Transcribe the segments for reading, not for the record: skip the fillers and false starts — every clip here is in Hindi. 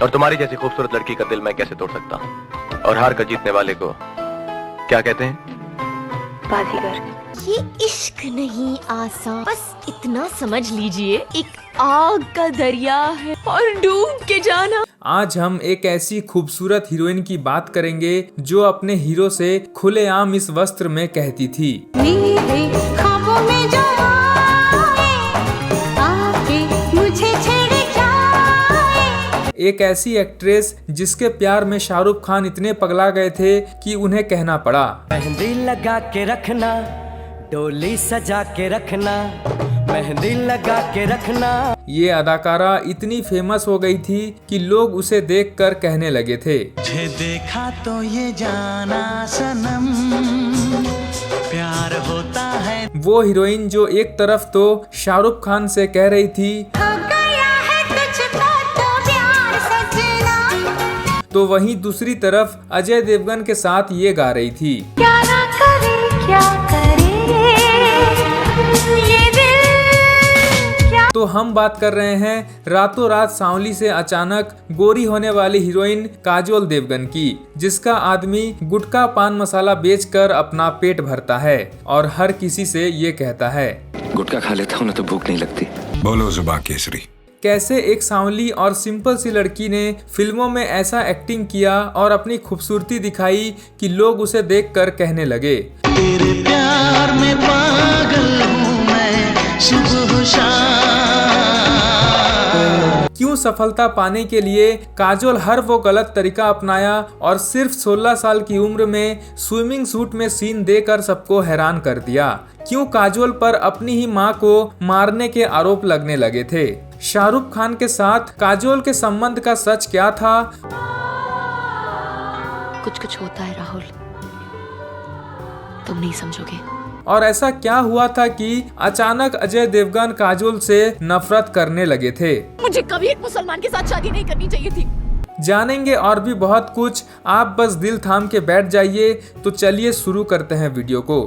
और तुम्हारी जैसी खूबसूरत लड़की का दिल मैं कैसे तोड़ सकता हूँ? और हार कर जीतने वाले को क्या कहते हैं? बाजीगर। ये इश्क नहीं आसान, बस इतना समझ लीजिए, एक आग का दरिया है और डूब के जाना। आज हम एक ऐसी खूबसूरत हीरोइन की बात करेंगे जो अपने हीरो से खुलेआम इस वस्त्र में कहती थी, ख्वाबों में जो आके मुझे छेड़ जाए। एक ऐसी एक्ट्रेस जिसके प्यार में शाहरुख खान इतने पगला गए थे कि उन्हें कहना पड़ा, मेहंदी लगा के रखना, डोली सजा के रखना, मेहंदी लगा के रखना। ये अदाकारा इतनी फेमस हो गई थी कि लोग उसे देखकर कहने लगे थे, तुझे देखा तो ये जाना सनम, प्यार होता है। वो हीरोइन जो एक तरफ तो शाहरुख खान से कह रही थी, हो गया है तुझको तो प्यार सजना, तो वहीं दूसरी तरफ अजय देवगन के साथ ये गा रही थी, क्या ना करे क्या करे ये दिल क्या। तो हम बात कर रहे हैं रातों रात सांवली से अचानक गोरी होने वाली हीरोइन काजोल देवगन की, जिसका आदमी गुटखा पान मसाला बेचकर अपना पेट भरता है और हर किसी से ये कहता है, गुटखा खा लेता हूँ ना तो भूख नहीं लगती। बोलो जुबान केसरी। कैसे एक सांवली और सिंपल सी लड़की ने फिल्मों में ऐसा एक्टिंग किया और अपनी खूबसूरती दिखाई कि लोग उसे देखकर कहने लगे, तेरे प्यार में पागल हूँ मैं सुबह शाम। क्यों सफलता पाने के लिए काजोल हर वो गलत तरीका अपनाया और सिर्फ 16 साल की उम्र में स्विमिंग सूट में सीन देकर सबको हैरान कर दिया? क्यों काजोल पर अपनी ही मां को मारने के आरोप लगने लगे थे? शाहरुख खान के साथ काजोल के संबंध का सच क्या था? कुछ कुछ होता है राहुल, तुम नहीं समझोगे। और ऐसा क्या हुआ था कि अचानक अजय देवगन काजोल से नफरत करने लगे थे? मुझे कभी एक मुसलमान के साथ शादी नहीं करनी चाहिए थी। जानेंगे और भी बहुत कुछ, आप बस दिल थाम के बैठ जाइए। तो चलिए शुरू करते हैं वीडियो को।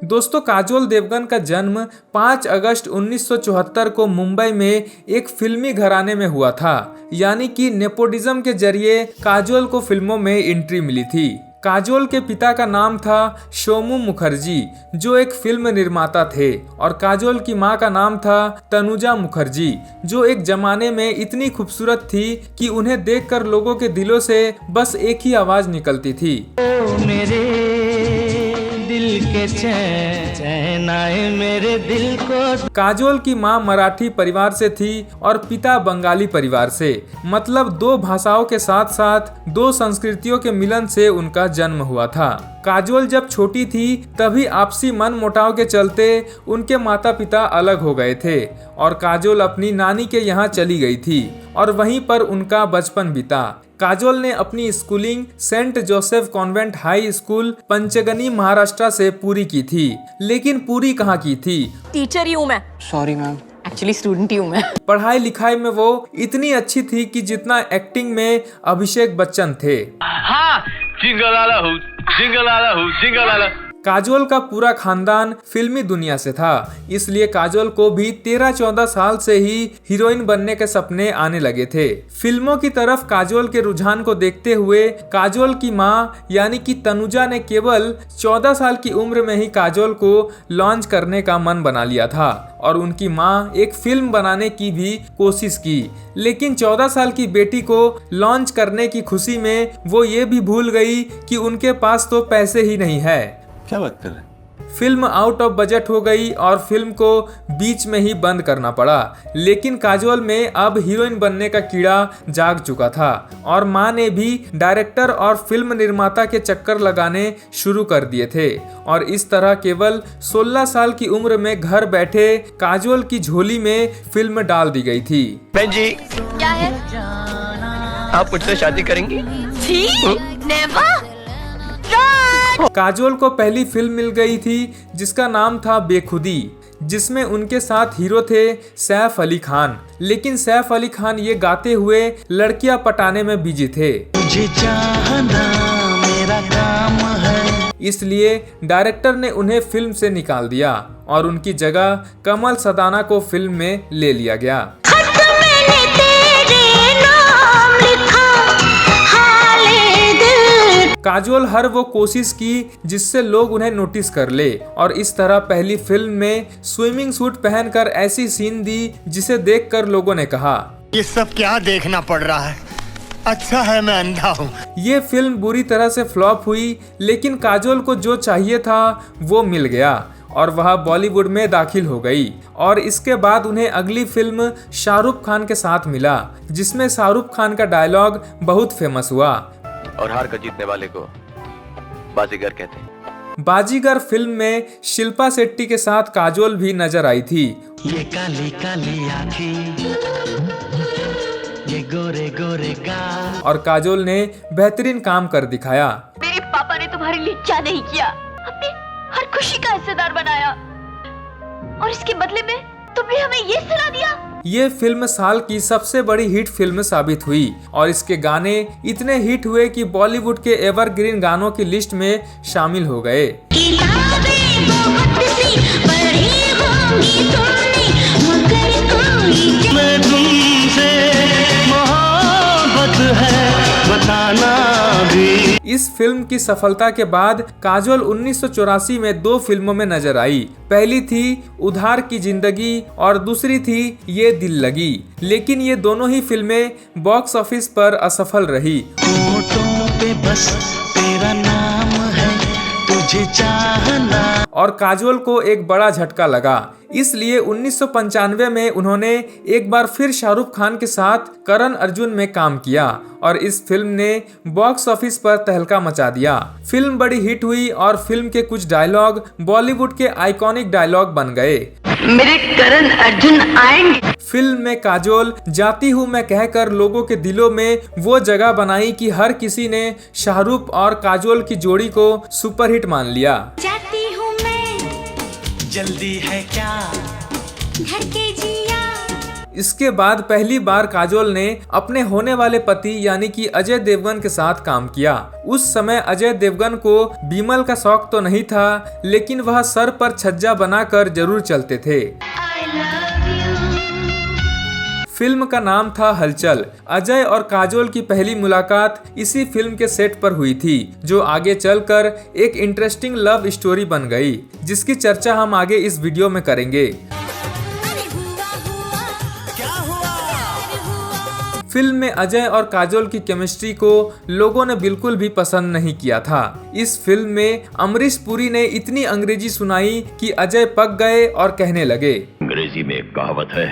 दोस्तों, काजोल देवगन का जन्म 5 अगस्त 1974 को मुंबई में एक फिल्मी घराने में हुआ था, यानी कि नेपोटिज्म के जरिए काजोल को फिल्मों में एंट्री मिली थी। काजोल के पिता का नाम था सोमू मुखर्जी, जो एक फिल्म निर्माता थे, और काजोल की मां का नाम था तनुजा मुखर्जी, जो एक जमाने में इतनी खूबसूरत थी कि उन्हें देखकर लोगों के दिलों से बस एक ही आवाज निकलती थी, ओ मेरे दिल के चैन आए मेरे दिल को। काजोल की मां मराठी परिवार से थी और पिता बंगाली परिवार से, मतलब 2 भाषाओं के साथ साथ 2 संस्कृतियों के मिलन से उनका जन्म हुआ था। काजोल जब छोटी थी तभी आपसी मन मुटाव के चलते उनके माता पिता अलग हो गए थे और काजोल अपनी नानी के यहाँ चली गई थी और वहीं पर उनका बचपन बीता। काजोल ने अपनी schooling saint Joseph convent high school Panchgani Maharashtra से पूरी की थी, लेकिन पूरी कहाँ की थी? टीचर ही हूँ मैं। Sorry ma'am. एक्चुअली स्टूडेंट ही हूँ मैं। पढ़ाई लिखाई में वो इतनी अच्छी थी कि जितना एक्टिंग में अभिषेक बच्चन थे। हाँ, जिंगल आला हूँ, जिंगल आला हूँ, जिंगल आला। काजोल का पूरा खानदान फिल्मी दुनिया से था, इसलिए काजोल को भी 13-14 साल से ही हीरोइन बनने के सपने आने लगे थे। फिल्मों की तरफ काजोल के रुझान को देखते हुए काजोल की मां यानी कि तनुजा ने केवल 14 साल की उम्र में ही काजोल को लॉन्च करने का मन बना लिया था और उनकी मां एक फिल्म बनाने की भी कोशिश की, लेकिन 14 साल की बेटी को लॉन्च करने की खुशी में वो ये भी भूल गई कि उनके पास तो पैसे ही नहीं है। क्या बात कर रहे हैं? फिल्म आउट ऑफ बजट हो गई और फिल्म को बीच में ही बंद करना पड़ा, लेकिन काजोल में अब हीरोइन बनने का कीड़ा जाग चुका था और मां ने भी डायरेक्टर और फिल्म निर्माता के चक्कर लगाने शुरू कर दिए थे और इस तरह केवल 16 साल की उम्र में घर बैठे काजोल की झोली में फिल्म डाल दी गई थी। बहन जी, क्या है? आप मुझसे शादी करेंगी? नेवर। काजोल को पहली फिल्म मिल गई थी जिसका नाम था बेखुदी, जिसमें उनके साथ हीरो थे सैफ अली खान, लेकिन सैफ अली खान ये गाते हुए लड़कियां पटाने में बिजी थे। मुझे चाहना मेरा काम है। इसलिए डायरेक्टर ने उन्हें फिल्म से निकाल दिया और उनकी जगह कमल सदाना को फिल्म में ले लिया गया। काजोल हर वो कोशिश की जिससे लोग उन्हें नोटिस कर ले और इस तरह पहली फिल्म में स्विमिंग सूट पहनकर ऐसी सीन दी जिसे देखकर लोगों ने कहा, ये सब क्या देखना पड़ रहा है, अच्छा है मैं अंधा हूँ। ये फिल्म बुरी तरह से फ्लॉप हुई, लेकिन काजोल को जो चाहिए था वो मिल गया और वह बॉलीवुड में दाखिल हो गई। और इसके बाद उन्हें अगली फिल्म शाहरुख खान के साथ मिला, जिसमें शाहरुख खान का डायलॉग बहुत फेमस हुआ, और हार कर जीतने वाले को बाजीगर कहते हैं। बाजीगर फिल्म में शिल्पा शेट्टी के साथ काजोल भी नजर आई थी। ये काली काली आँखें, ये गोरे गोरे गाल। और काजोल ने बेहतरीन काम कर दिखाया। मेरे पापा ने तुम्हारे लिए क्या नहीं किया, अपनी हर खुशी का हिस्सेदार बनाया, और इसके बदले में तुमने हमें ये सुना दिया। ये फिल्म साल की सबसे बड़ी हिट फिल्म साबित हुई और इसके गाने इतने हिट हुए कि बॉलीवुड के एवरग्रीन गानों की लिस्ट में शामिल हो गए। इस फिल्म की सफलता के बाद काजोल 1984 में 2 फिल्मों में नजर आई। पहली थी उधार की जिंदगी और दूसरी थी ये दिल लगी, लेकिन ये दोनों ही फिल्में बॉक्स ऑफिस पर असफल रही। होठों पे बस तेरा नाम है, तुझे चाहना। और काजोल को एक बड़ा झटका लगा, इसलिए 1995 में उन्होंने एक बार फिर शाहरुख खान के साथ करण अर्जुन में काम किया और इस फिल्म ने बॉक्स ऑफिस पर तहलका मचा दिया। फिल्म बड़ी हिट हुई और फिल्म के कुछ डायलॉग बॉलीवुड के आइकॉनिक डायलॉग बन गए। मेरे करण अर्जुन आएंगे। फिल्म में काजोल जाती हूँ मैं कहकर लोगों के दिलों में वो जगह बनाई कि हर किसी ने शाहरुख और काजोल की जोड़ी को सुपरहिट मान लिया। जाती हूँ मैं, जल्दी है क्या, घर के जिया। इसके बाद पहली बार काजोल ने अपने होने वाले पति यानी कि अजय देवगन के साथ काम किया। उस समय अजय देवगन को बीमल का शौक तो नहीं था, लेकिन वह सर पर छज्जा बनाकर जरूर चलते थे। फिल्म का नाम था हलचल। अजय और काजोल की पहली मुलाकात इसी फिल्म के सेट पर हुई थी, जो आगे चलकर एक इंटरेस्टिंग लव स्टोरी बन गई, जिसकी चर्चा हम आगे इस वीडियो में करेंगे। फिल्म में अजय और काजोल की केमिस्ट्री को लोगों ने बिल्कुल भी पसंद नहीं किया था। इस फिल्म में अमरीश पुरी ने इतनी अंग्रेजी सुनाई कि अजय पक गए और कहने लगे, अंग्रेजी में एक कहावत है,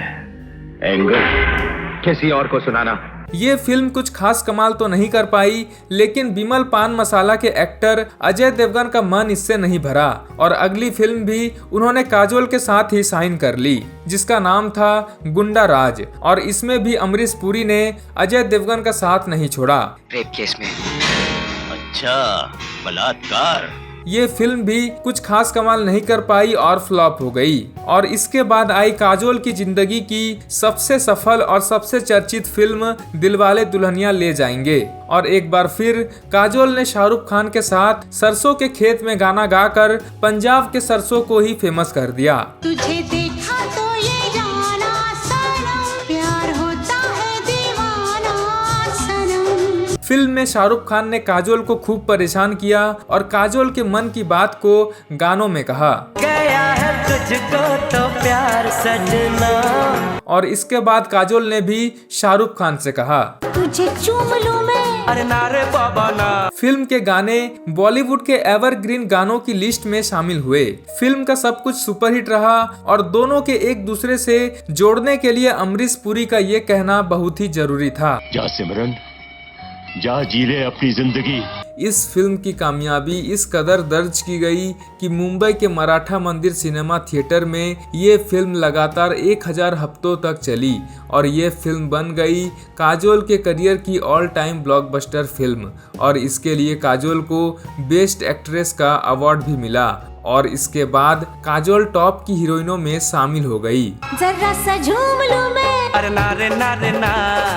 एंगर किसी और को सुनाना। ये फिल्म कुछ खास कमाल तो नहीं कर पाई, लेकिन बिमल पान मसाला के एक्टर अजय देवगन का मन इससे नहीं भरा और अगली फिल्म भी उन्होंने काजोल के साथ ही साइन कर ली, जिसका नाम था गुंडा राज, और इसमें भी अमरीश पुरी ने अजय देवगन का साथ नहीं छोड़ा। रेप केस में। अच्छा, बलात्कार। ये फिल्म भी कुछ खास कमाल नहीं कर पाई और फ्लॉप हो गई। और इसके बाद आई काजोल की जिंदगी की सबसे सफल और सबसे चर्चित फिल्म दिलवाले दुल्हनिया ले जाएंगे। और एक बार फिर काजोल ने शाहरुख खान के साथ सरसों के खेत में गाना गाकर पंजाब के सरसों को ही फेमस कर दिया। तुझे देखा तो ये जाना सनम, प्यार होता है दीवाना सनम। फिल्म में शाहरुख खान ने काजोल को खूब परेशान किया और काजोल के मन की बात को गानों में कहा, गया है तुझको तो प्यार सजना। और इसके बाद काजोल ने भी शाहरुख खान से कहा, तुझे चूम लूं मैं, अरे नारे बाबा ना। फिल्म के गाने बॉलीवुड के एवरग्रीन गानों की लिस्ट में शामिल हुए। फिल्म का सब कुछ सुपरहिट रहा और दोनों के एक दूसरे से जोड़ने के लिए अमरीश पुरी का ये कहना बहुत ही जरूरी था, जा सिमरन, जा जी ले अपनी जिंदगी। इस फिल्म की कामयाबी इस कदर दर्ज की गई कि मुंबई के मराठा मंदिर सिनेमा थिएटर में ये फिल्म लगातार 1000 हफ्तों तक चली और ये फिल्म बन गई काजोल के करियर की ऑल टाइम ब्लॉकबस्टर फिल्म। और इसके लिए काजोल को बेस्ट एक्ट्रेस का अवार्ड भी मिला और इसके बाद काजोल टॉप की हीरोइनों में शामिल हो गई। जरा सा झूम लूं मैं, अरे नारे नारे ना,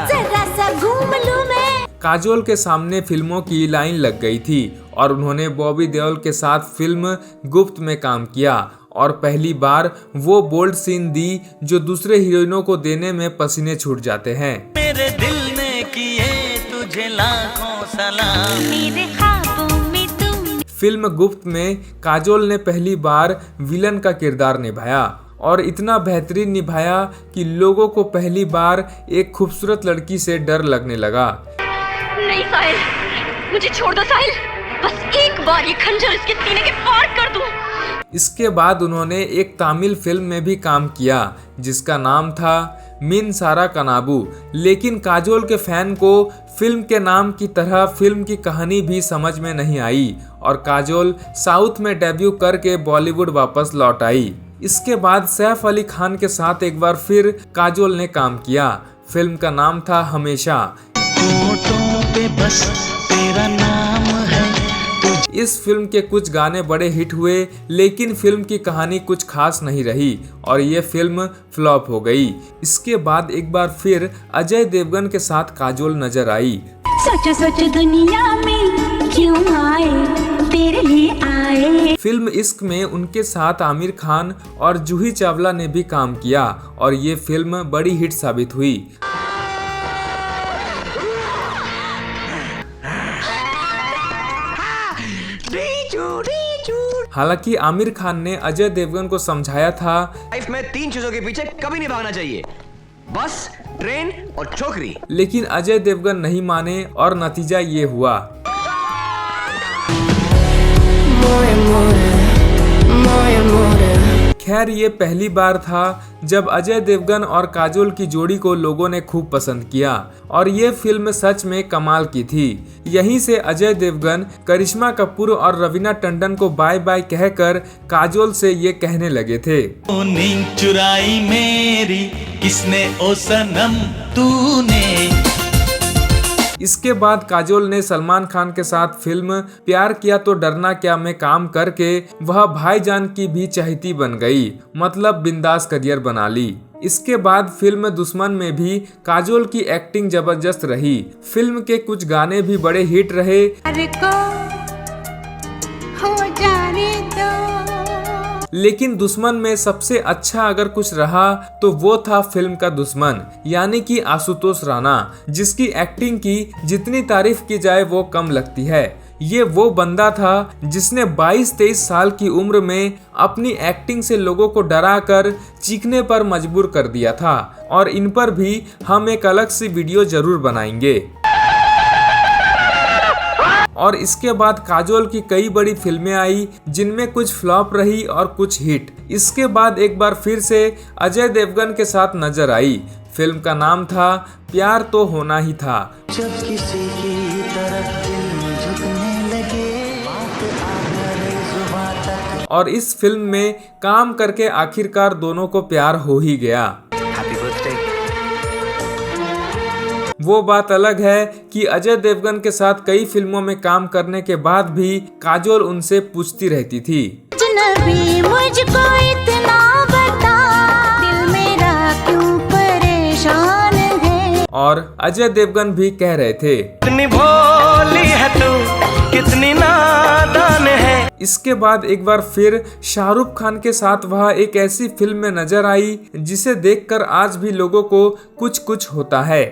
जरा सा घूम लूं मैं। काजोल के सामने फिल्मों की लाइन लग गई थी और उन्होंने बॉबी देओल के साथ फिल्म गुप्त में काम किया और पहली बार वो बोल्ड सीन दी जो दूसरे हीरोइनों को देने में पसीने छूट जाते हैं। मेरे दिल ने किए तुझे लाखों सलाम, मेरे ख्वाबों में तुम। फिल्म गुप्त में काजोल ने पहली बार विलन का किरदार निभाया और इतना बेहतरीन निभाया कि लोगों को पहली बार एक खूबसूरत लड़की से डर लगने लगा। नहीं साहिल, मुझे छोड़ दो साहिल, बस एक बार ये खंजर इसके सीने के पार कर दूं। इसके बाद उन्होंने एक तमिल फिल्म में भी काम किया जिसका नाम था मिन सारा कनाबू, लेकिन काजोल के फैन को फिल्म के नाम की तरह फिल्म की कहानी भी समझ में नहीं आई और काजोल साउथ में डेब्यू करके बॉलीवुड वापस लौट आई। इसके बाद सैफ अली खान के साथ एक बार फिर काजोल ने काम किया। फिल्म का नाम था हमेशा। होठों पे बस तेरा नाम है। इस फिल्म के कुछ गाने बड़े हिट हुए लेकिन फिल्म की कहानी कुछ खास नहीं रही और ये फिल्म फ्लॉप हो गई। इसके बाद एक बार फिर अजय देवगन के साथ काजोल नजर आई। सोचो सोचो दुनिया में क्यों आए, तेरे लिए आए। फिल्म इश्क में उनके साथ आमिर खान और जूही चावला ने भी काम किया और ये फिल्म बड़ी हिट साबित हुई। हालांकि आमिर खान ने अजय देवगन को समझाया था लाइफ में 3 चीजों के पीछे कभी नहीं भागना चाहिए, बस, ट्रेन और छोकरी। लेकिन अजय देवगन नहीं माने और नतीजा ये हुआ। खैर ये पहली बार था जब अजय देवगन और काजोल की जोड़ी को लोगों ने खूब पसंद किया और ये फिल्म सच में कमाल की थी। यहीं से अजय देवगन करिश्मा कपूर और रवीना टंडन को बाय बाय कहकर काजोल से ये कहने लगे थे, नींद चुराई मेरी किसने ओ सनम तूने। इसके बाद काजोल ने सलमान खान के साथ फिल्म प्यार किया तो डरना क्या में काम करके वह भाईजान की भी चहेती बन गई, मतलब बिंदास करियर बना ली। इसके बाद फिल्म दुश्मन में भी काजोल की एक्टिंग जबरदस्त रही। फिल्म के कुछ गाने भी बड़े हिट रहे। प्यार को हो जाने दो। लेकिन दुश्मन में सबसे अच्छा अगर कुछ रहा तो वो था फिल्म का दुश्मन, यानी कि आशुतोष राणा, जिसकी एक्टिंग की जितनी तारीफ की जाए वो कम लगती है। ये वो बंदा था जिसने 22-23 साल की उम्र में अपनी एक्टिंग से लोगों को डरा कर चीखने पर मजबूर कर दिया था और इन पर भी हम एक अलग सी वीडियो जरूर बनाएंगे। और इसके बाद काजोल की कई बड़ी फिल्में आई जिनमें कुछ फ्लॉप रही और कुछ हिट। इसके बाद एक बार फिर से अजय देवगन के साथ नजर आई। फिल्म का नाम था प्यार तो होना ही था। जब किसी की तरफ दिल झुकने लगे, बात आकर जुबां तक। और इस फिल्म में काम करके आखिरकार दोनों को प्यार हो ही गया। वो बात अलग है कि अजय देवगन के साथ कई फिल्मों में काम करने के बाद भी काजोल उनसे पूछती रहती थी, अजनबी मुझको इतना बता, दिल मेरा क्यों परेशान है। और अजय देवगन भी कह रहे थे, कितनी भोली है तू, कितनी नादान है। इसके बाद एक बार फिर शाहरुख खान के साथ वह एक ऐसी फिल्म में नजर आई जिसे देखकर आज भी लोगों को कुछ कुछ होता है।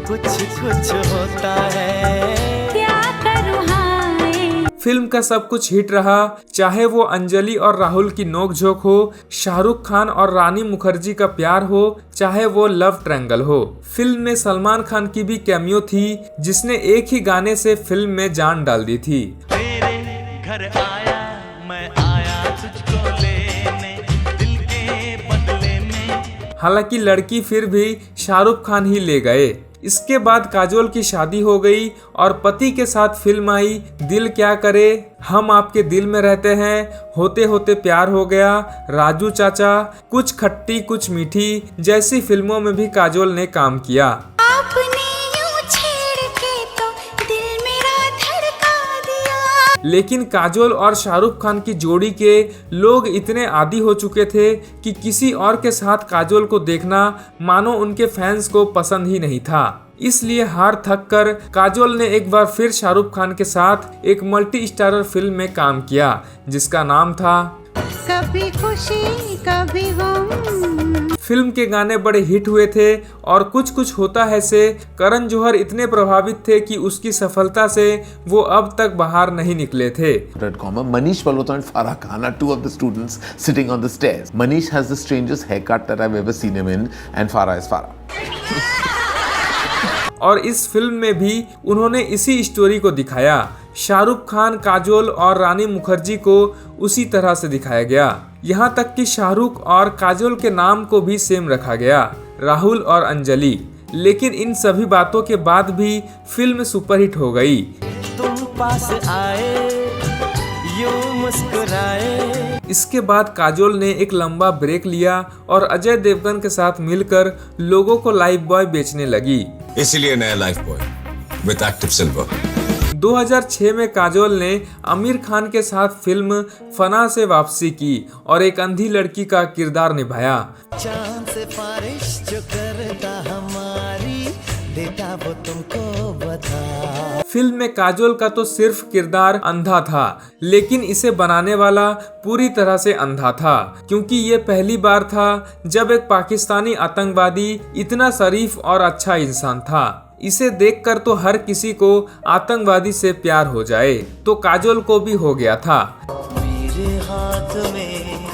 कुछ कुछ होता है, क्या करूँ हाय। फिल्म का सब कुछ हिट रहा, चाहे वो अंजलि और राहुल की नोकझोंक हो, शाहरुख खान और रानी मुखर्जी का प्यार हो, चाहे वो लव ट्रायंगल हो। फिल्म में सलमान खान की भी कैमियो थी जिसने एक ही गाने से फिल्म में जान डाल दी थी। तेरे घर आया मैं आया तुझको लेने, दिल के बदले में। हालांकि लड़की फिर भी शाहरुख खान ही ले गए। इसके बाद काजोल की शादी हो गई और पति के साथ फिल्म आई दिल क्या करे, हम आपके दिल में रहते हैं, होते होते प्यार हो गया, राजू चाचा, कुछ खट्टी कुछ मीठी जैसी फिल्मों में भी काजोल ने काम किया। आपने यूं छेड़ के तो दिल मेरा धड़का दिया। लेकिन काजोल और शाहरुख खान की जोड़ी के लोग इतने आदी हो चुके थे कि किसी और के साथ काजोल को देखना मानो उनके फैंस को पसंद ही नहीं था। इसलिए हार थक कर काजोल ने एक बार फिर शाहरुख खान के साथ एक मल्टी स्टारर फिल्म में काम किया जिसका नाम था कभी खुशी कभी गम। फिल्म के गाने बड़े हिट हुए थे और कुछ कुछ होता है से करण जौहर इतने प्रभावित थे कि उसकी सफलता से वो अब तक बाहर नहीं निकले थे। Manish Malhotra and Farah Khan are two of the students sitting on the stairs. Manish has the strangest haircut that I've ever seen him in, and Farah is Farah. और इस फिल्म में भी उन्होंने इसी स्टोरी को दिखाया। शाहरुख खान, काजोल और रानी मुखर्जी को उसी तरह से दिखाया गया। यहाँ तक कि शाहरुख और काजोल के नाम को भी सेम रखा गया, राहुल और अंजलि। लेकिन इन सभी बातों के बाद भी फिल्म सुपरहिट हो गई। तुम पास आए यूं मुस्कुराए। इसके बाद काजोल ने एक लंबा ब्रेक लिया और अजय देवगन के साथ मिलकर लोगों को लाइफ बॉय बेचने लगी। इसीलिए नया life boy with active silver. 2006 में काजोल ने आमिर खान के साथ फिल्म फना से वापसी की और एक अंधी लड़की का किरदार निभाया। चांद से बारिश जो करता हमारी देता वो तुमको बता। फिल्म में काजोल का तो सिर्फ किरदार अंधा था, लेकिन इसे बनाने वाला पूरी तरह से अंधा था, क्योंकि ये पहली बार था जब एक पाकिस्तानी आतंकवादी इतना शरीफ और अच्छा इंसान था। इसे देखकर तो हर किसी को आतंकवादी से प्यार हो जाए, तो काजोल को भी हो गया था। मेरे हाथ में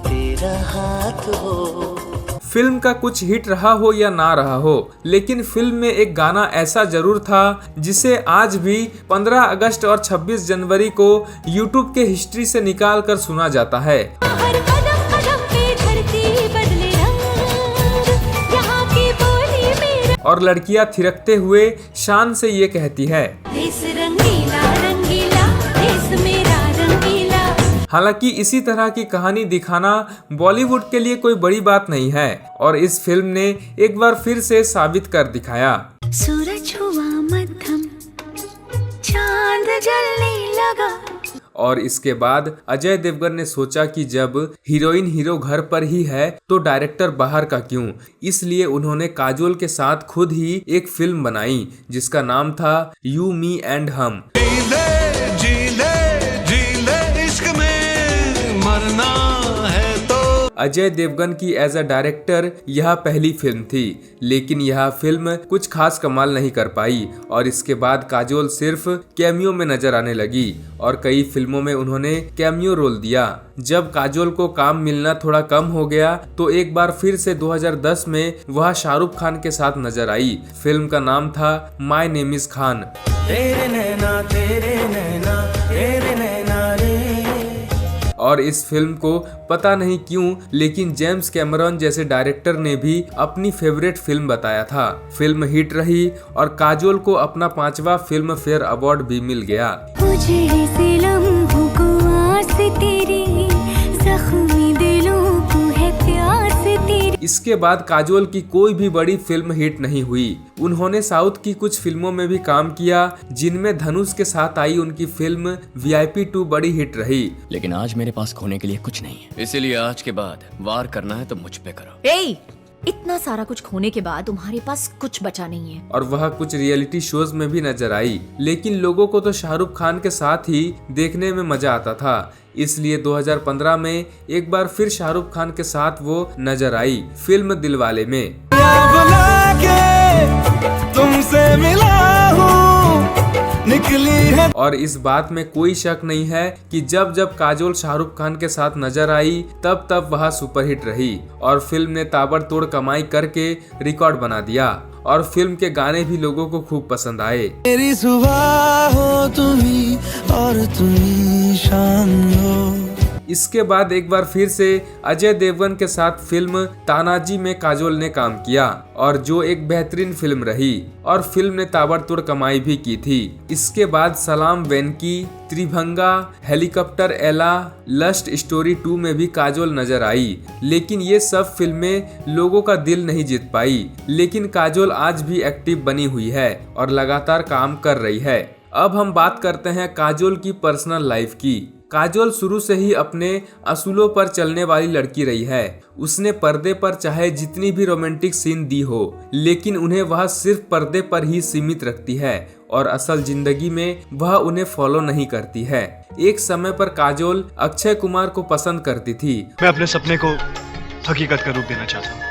तेरा हाथ हो। फिल्म का कुछ हिट रहा हो या ना रहा हो, लेकिन फिल्म में एक गाना ऐसा जरूर था जिसे आज भी 15 अगस्त और 26 जनवरी को यूट्यूब के हिस्ट्री से निकाल कर सुना जाता है। हर कदम कदम पे धरती बदले रंग, यहाँ की बोली मेरा और लड़कियां थिरकते हुए शान से ये कहती है, देश रंगीला रंगीला, देश मेरा रंगीला। हालांकि इसी तरह की कहानी दिखाना बॉलीवुड के लिए कोई बड़ी बात नहीं है और इस फिल्म ने एक बार फिर से साबित कर दिखाया। सूरज हुआ मध्यम, चांद जलने लगा। और इसके बाद अजय देवगन ने सोचा कि जब हीरोइन हीरो घर पर ही है तो डायरेक्टर बाहर का क्यों, इसलिए उन्होंने काजोल के साथ खुद ही एक फिल्म बनाई जिसका नाम था यू मी एंड हम। अजय देवगन की एज अ डायरेक्टर यह पहली फिल्म थी, लेकिन यह फिल्म कुछ खास कमाल नहीं कर पाई और इसके बाद काजोल सिर्फ कैमियो में नजर आने लगी और कई फिल्मों में उन्होंने कैमियो रोल दिया। जब काजोल को काम मिलना थोड़ा कम हो गया तो एक बार फिर से 2010 में वह शाहरुख खान के साथ नजर आई। फिल्म का नाम था माय नेम इज खान। तेरे नैना तेरे नैना तेरे नैना रे। और इस फिल्म को पता नहीं क्यों लेकिन जेम्स कैमरॉन जैसे डायरेक्टर ने भी अपनी फेवरेट फिल्म बताया था। फिल्म हिट रही और काजोल को अपना 5वां फिल्म फेयर अवार्ड भी मिल गया। इसके बाद काजोल की कोई भी बड़ी फिल्म हिट नहीं हुई। उन्होंने साउथ की कुछ फिल्मों में भी काम किया जिनमें धनुष के साथ आई उनकी फिल्म VIP 2 बड़ी हिट रही। लेकिन आज मेरे पास खोने के लिए कुछ नहीं है, इसीलिए आज के बाद वार करना है तो मुझ पे करो। इतना सारा कुछ खोने के बाद तुम्हारे पास कुछ बचा नहीं है। और वह कुछ रियलिटी शोज में भी नजर आई, लेकिन लोगों को तो शाहरुख खान के साथ ही देखने में मजा आता था, इसलिए 2015 में एक बार फिर शाहरुख खान के साथ वो नजर आई फिल्म दिलवाले में। तुमसे मिला हूँ निकली है। और इस बात में कोई शक नहीं है कि जब जब काजोल शाहरुख खान के साथ नजर आई तब तब वह सुपरहिट रही और फिल्म ने ताबड़तोड़ कमाई करके रिकॉर्ड बना दिया और फिल्म के गाने भी लोगों को खूब पसंद आए। मेरी सुबह हो तुम्ही और तुम्ही शाम हो। इसके बाद एक बार फिर से अजय देवगन के साथ फिल्म तानाजी में काजोल ने काम किया और जो एक बेहतरीन फिल्म रही और फिल्म ने ताबड़तोड़ कमाई भी की थी। इसके बाद सलाम वेनकी, त्रिभंगा, हेलीकॉप्टर एला, लस्ट स्टोरी 2 में भी काजोल नजर आई, लेकिन ये सब फिल्में लोगों का दिल नहीं जीत पाई। लेकिन काजोल आज भी एक्टिव बनी हुई है और लगातार काम कर रही है। अब हम बात करते हैं काजोल की पर्सनल लाइफ की। काजोल शुरू से ही अपने असूलों पर चलने वाली लड़की रही है। उसने पर्दे पर चाहे जितनी भी रोमांटिक सीन दी हो, लेकिन उन्हें वह सिर्फ पर्दे पर ही सीमित रखती है और असल जिंदगी में वह उन्हें फॉलो नहीं करती है। एक समय पर काजोल अक्षय कुमार को पसंद करती थी। मैं अपने सपने को हकीकत का रूप देना चाहता हूँ,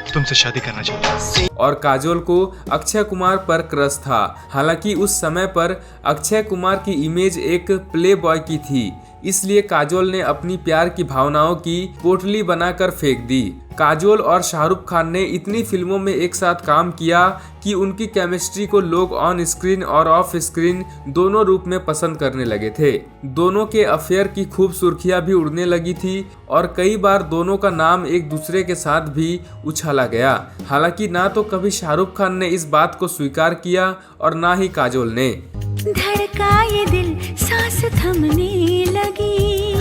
तुमसे शादी करना चाहता हूँ। और काजोल को अक्षय कुमार पर क्रश था। हालांकि उस समय पर अक्षय कुमार की इमेज एक प्ले बॉय की थी, इसलिए काजोल ने अपनी प्यार की भावनाओं की पोटली बनाकर फेंक दी। काजोल और शाहरुख खान ने इतनी फिल्मों में एक साथ काम किया कि उनकी केमिस्ट्री को लोग ऑन स्क्रीन और ऑफ स्क्रीन दोनों रूप में पसंद करने लगे थे। दोनों के अफेयर की खूब सुर्खियां भी उड़ने लगी थी और कई बार दोनों का नाम एक दूसरे के साथ भी उछाला गया। हालांकि ना तो कभी शाहरुख खान ने इस बात को स्वीकार किया और ना ही काजोल ने। धड़का ये दिल, सांस थमने लगी,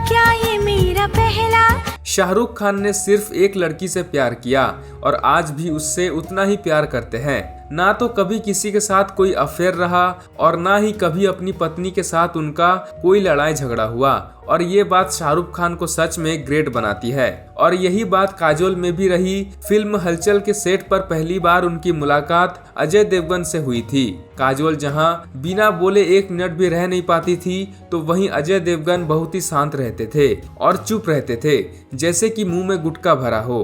क्या ये मेरा पहला। शाहरुख खान ने सिर्फ एक लड़की से प्यार किया और आज भी उससे उतना ही प्यार करते हैं। ना तो कभी किसी के साथ कोई अफेयर रहा और ना ही कभी अपनी पत्नी के साथ उनका कोई लड़ाई झगड़ा हुआ, और ये बात शाहरुख खान को सच में ग्रेट बनाती है। और यही बात काजोल में भी रही। फिल्म हलचल के सेट पर पहली बार उनकी मुलाकात अजय देवगन से हुई थी। काजोल जहां बिना बोले एक मिनट भी रह नहीं पाती थी, तो वहीं अजय देवगन बहुत ही शांत रहते थे और चुप रहते थे, जैसे कि मुंह में गुटखा भरा हो।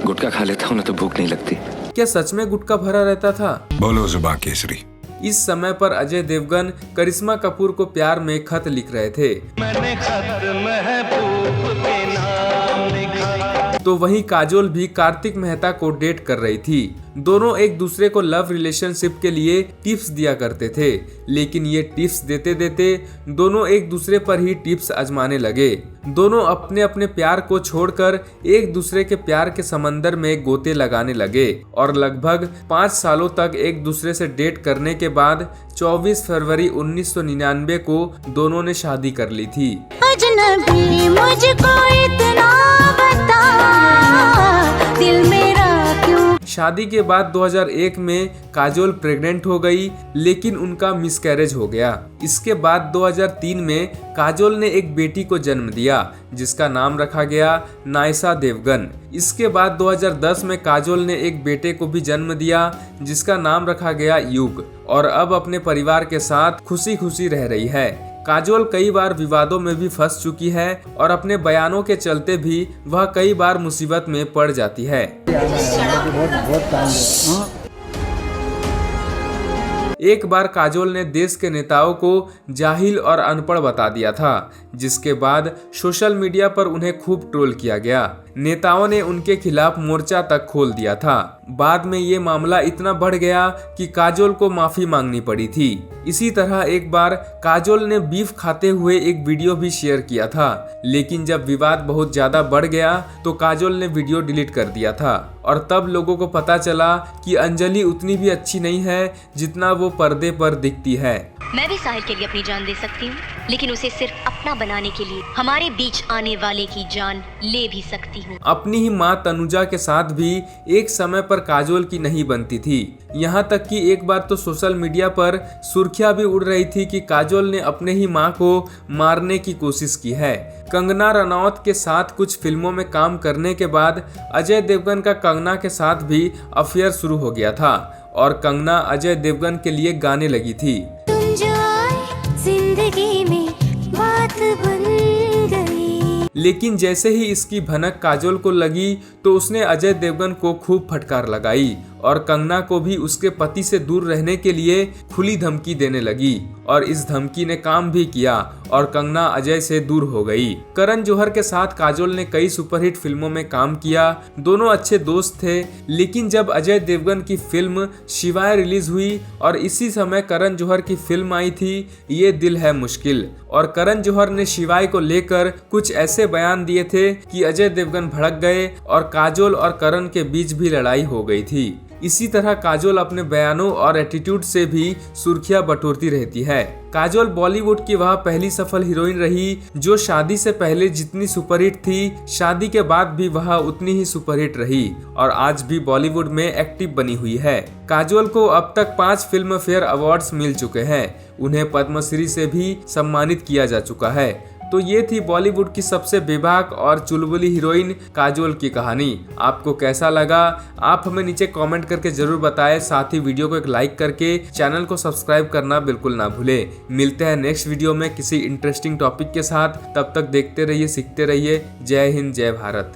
गुटखा खा लेता हूँ ना तो भूख नहीं लगती। क्या सच में गुटखा भरा रहता था? बोलो जुबान केसरी। इस समय पर अजय देवगन करिश्मा कपूर को प्यार में खत लिख रहे थे। मैंने खत महबूब के नाम लिखा। तो वहीं काजोल भी कार्तिक मेहता को डेट कर रही थी। दोनों एक दूसरे को लव रिलेशनशिप के लिए टिप्स दिया करते थे, लेकिन ये टिप्स देते देते दोनों एक दूसरे पर ही टिप्स आजमाने लगे। दोनों अपने अपने प्यार को छोड़कर एक दूसरे के प्यार के समंदर में गोते लगाने लगे और लगभग 5 सालों तक एक दूसरे से डेट करने के बाद 24 फरवरी 1999 को दोनों ने शादी कर ली थी। अजनबी मुझको इतना बता, दिल मेरा क्यों। शादी के बाद 2001 में काजोल प्रेग्नेंट हो गई, लेकिन उनका मिसकैरेज हो गया। इसके बाद 2003 में काजोल ने एक बेटी को जन्म दिया, जिसका नाम रखा गया नायसा देवगन। इसके बाद 2010 में काजोल ने एक बेटे को भी जन्म दिया, जिसका नाम रखा गया युग, और अब अपने परिवार के साथ खुशी खुशी रह रही है। काजोल कई बार विवादों में भी फंस चुकी है और अपने बयानों के चलते भी वह कई बार मुसीबत में पड़ जाती है। एक बार काजोल ने देश के नेताओं को जाहिल और अनपढ़ बता दिया था, जिसके बाद सोशल मीडिया पर उन्हें खूब ट्रोल किया गया। नेताओं ने उनके खिलाफ मोर्चा तक खोल दिया था। बाद में ये मामला इतना बढ़ गया कि काजोल को माफी मांगनी पड़ी थी। इसी तरह एक बार काजोल ने बीफ खाते हुए एक वीडियो भी शेयर किया था, लेकिन जब विवाद बहुत ज्यादा बढ़ गया तो काजोल ने वीडियो डिलीट कर दिया था, और तब लोगों को पता चला कि अंजलि उतनी भी अच्छी नहीं है जितना वो पर्दे पर दिखती है। मैं भी साहिल के लिए अपनी जान दे सकती हूँ, लेकिन उसे सिर्फ अपना बनाने के लिए हमारे बीच आने वाले की जान ले भी सकती हूँ। अपनी ही माँ तनुजा के साथ भी एक समय पर काजोल की नहीं बनती थी। यहाँ तक कि एक बार तो सोशल मीडिया पर सुर्खियां भी उड़ रही थी कि काजोल ने अपने ही माँ को मारने की कोशिश की है। कंगना रनौत के साथ कुछ फिल्मों में काम करने के बाद अजय देवगन का कंगना के साथ भी अफेयर शुरू हो गया था और कंगना अजय देवगन के लिए गाने लगी थी। तुम जो आए जिंदगी में बात बन गई। लेकिन जैसे ही इसकी भनक काजोल को लगी तो उसने अजय देवगन को खूब फटकार लगाई और कंगना को भी उसके पति से दूर रहने के लिए खुली धमकी देने लगी, और इस धमकी ने काम भी किया और कंगना अजय से दूर हो गई। करण जौहर के साथ काजोल ने कई सुपरहिट फिल्मों में काम किया। दोनों अच्छे दोस्त थे, लेकिन जब अजय देवगन की फिल्म शिवाय रिलीज हुई और इसी समय करण जौहर की फिल्म आई थी ये दिल है मुश्किल, और करण जौहर ने शिवाय को लेकर कुछ ऐसे बयान दिए थे कि अजय देवगन भड़क गए और काजोल और करण के बीच भी लड़ाई हो गई थी। इसी तरह काजोल अपने बयानों और एटीट्यूड से भी सुर्खियां बटोरती रहती है। काजोल बॉलीवुड की वह पहली सफल हीरोइन रही जो शादी से पहले जितनी सुपरहिट थी, शादी के बाद भी वह उतनी ही सुपरहिट रही और आज भी बॉलीवुड में एक्टिव बनी हुई है। काजोल को अब तक 5 फिल्म फेयर अवार्ड्स मिल चुके हैं। उन्हें पद्मश्री से भी सम्मानित किया जा चुका है। तो ये थी बॉलीवुड की सबसे बेबाक और चुलबुली हीरोइन काजोल की कहानी। आपको कैसा लगा आप हमें नीचे कमेंट करके जरूर बताएं। साथ ही वीडियो को एक लाइक करके चैनल को सब्सक्राइब करना बिल्कुल ना भूलें। मिलते हैं नेक्स्ट वीडियो में किसी इंटरेस्टिंग टॉपिक के साथ। तब तक देखते रहिए, सीखते रहिए। जय हिंद, जय भारत।